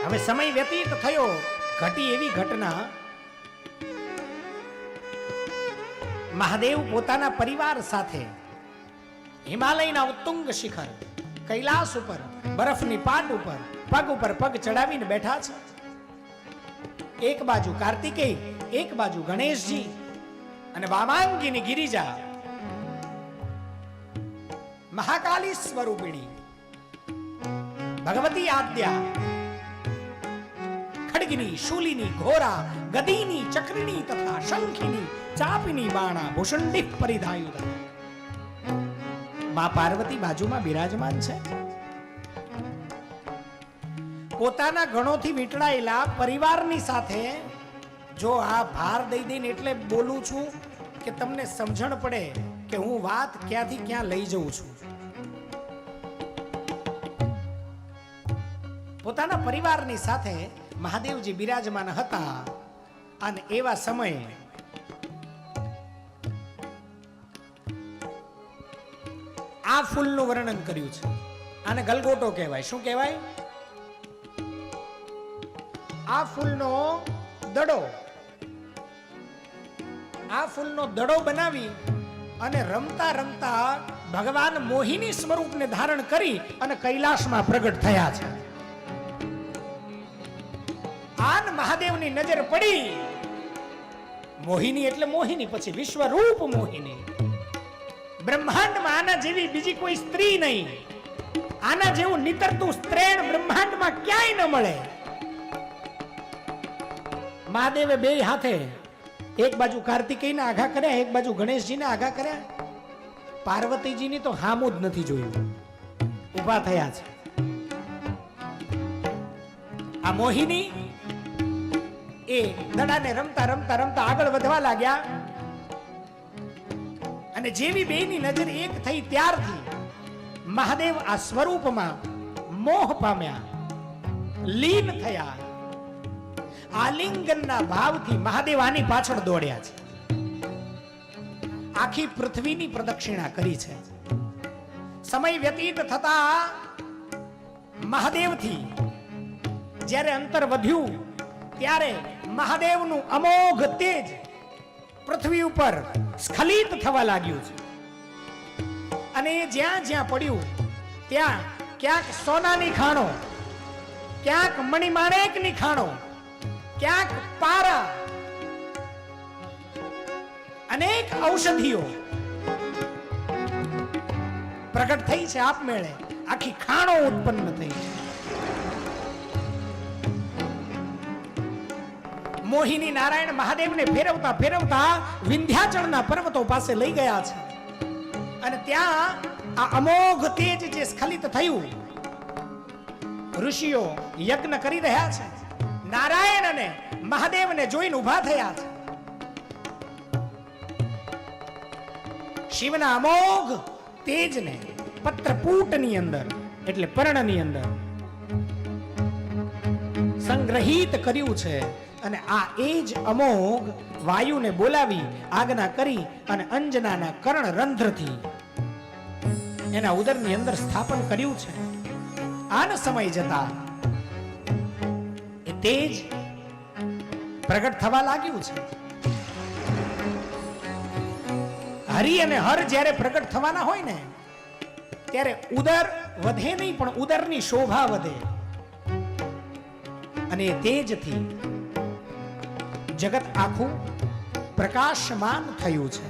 હવે સમય વ્યતીત થયો, ઘટી એવી ઘટના, મહાદેવ પોતાના પરિવાર સાથે હિમાલયના ઉત્તુંગ શિખર કૈલાસ ઉપર બરફની પાટ ઉપર પગ ચડાવીને બેઠા છે. એક બાજુ કાર્તિકેય, એક બાજુ ગણેશજી અને વામાંગીની ગિરિજા મહાકાલી સ્વરૂપિણી ભગવતી આદ્યા ખડગિની, શૂલિની, ઘોરા, ગદીની, ચક્રિણી તથા શંખિની, ચાપિની બાણા ભૂષંડિક પરિધાયુધ માં પાર્વતી બાજુમાં બિરાજમાન છે. પોતાના ગણોથી વીંટળાયેલા પરિવારની સાથે જો આ ભાર દઈ દઈને એટલે બોલું છું કે તમને સમજણ પડે કે હું વાત ક્યાંથી ક્યાં લઈ જઉં છું. પોતાના પરિવારની સાથે મહાદેવજી બિરાજમાન હતા અને એવા સમયે આ ફૂલનું વર્ણન કર્યું છે. આને ગલગોટો કહેવાય. શું કહેવાય? આ ફૂલનો દડો, આ ફૂલનો દડો બનાવી અને રમતા રમતા ભગવાન મોહિની સ્વરૂપને ધારણ કરી અને કૈલાસમાં પ્રગટ થયા છે. આન મહાદેવની નજર પડી. મોહિની એટલે મોહિની, પછી વિશ્વરૂપ મોહિની. બ્રહ્માંડમાં આના જેવી બીજી કોઈ સ્ત્રી નહીં. આના જેવું નિતરતું સ્ત્રેણ બ્રહ્માંડમાં ક્યાંય ન મળે. મહાદેવે બે હાથે એક બાજુ કાર્તિકેયના આઘા કર્યા, એક બાજુ ગણેશજીને આઘા કર્યા. પાર્વતીજીની તો હામું જ નથી જોયું, ઊભા થયા છે. આ મોહિની એ દડાને રમતા રમતા રમતા આગળ વધવા લાગ્યા અને જેવી બેની નજર એક થઈ ત્યારથી મહાદેવ આ સ્વરૂપમાં મોહ પામ્યા, લીન થયા. આલિંગનના ભાવથી મહાદેવ આની પાછળ દોડ્યા છે. આખી પૃથ્વીની પ્રદક્ષિણા કરી છે. સમય વ્યતીત થતા મહાદેવથી જ્યારે અંતર વધ્યું ત્યારે મહાદેવનું અમોઘ તેજ પૃથ્વી ઉપર સ્ખલિત થવા લાગ્યું છે. અને જ્યાં જ્યાં પડ્યું ત્યાં ક્યાંક સોનાની ખાણો, ક્યાંક મણિમાણેકની ખાણો, ક્યાંક પારા, અનેક ઔષધિઓ પ્રગટ થઈ છે. આપમેળે આખી ખાણો ઉત્પન્ન થઈ. મોહિની નારાયણ મહાદેવને ફેરવતા ફેરવતા વિંધ્યાચળના પર્વતો પાસે લઈ ગયા છે. અને ત્યાં આ અમોઘ તેજ જે સ્ખલિત થયું, ઋષિઓ યજ્ઞ કરી રહ્યા છે. નારાયણ અને મહાદેવને જોઈને ઉભા થયા છે. શિવના અમોઘ તેજને પત્રપૂટની અંદર એટલે પર્ણની અંદર સંગ્રહિત કર્યું છે. અને આ એ જ અમોઘ વાયુને બોલાવી આજ્ઞા કરી અને અંજનાના કર્ણ રંધ્રથી એના ઉદરની અંદર સ્થાપન કર્યું છે. આનો સમય જતા એ તેજ પ્રગટ થવા લાગ્યું છે. હરિ અને હર જ્યારે પ્રગટ થવાના હોય ને ત્યારે ઉદર વધે નહીં, પણ ઉદરની શોભા વધે. અને એ તેજથી જગત આખું પ્રકાશમાન થયું છે.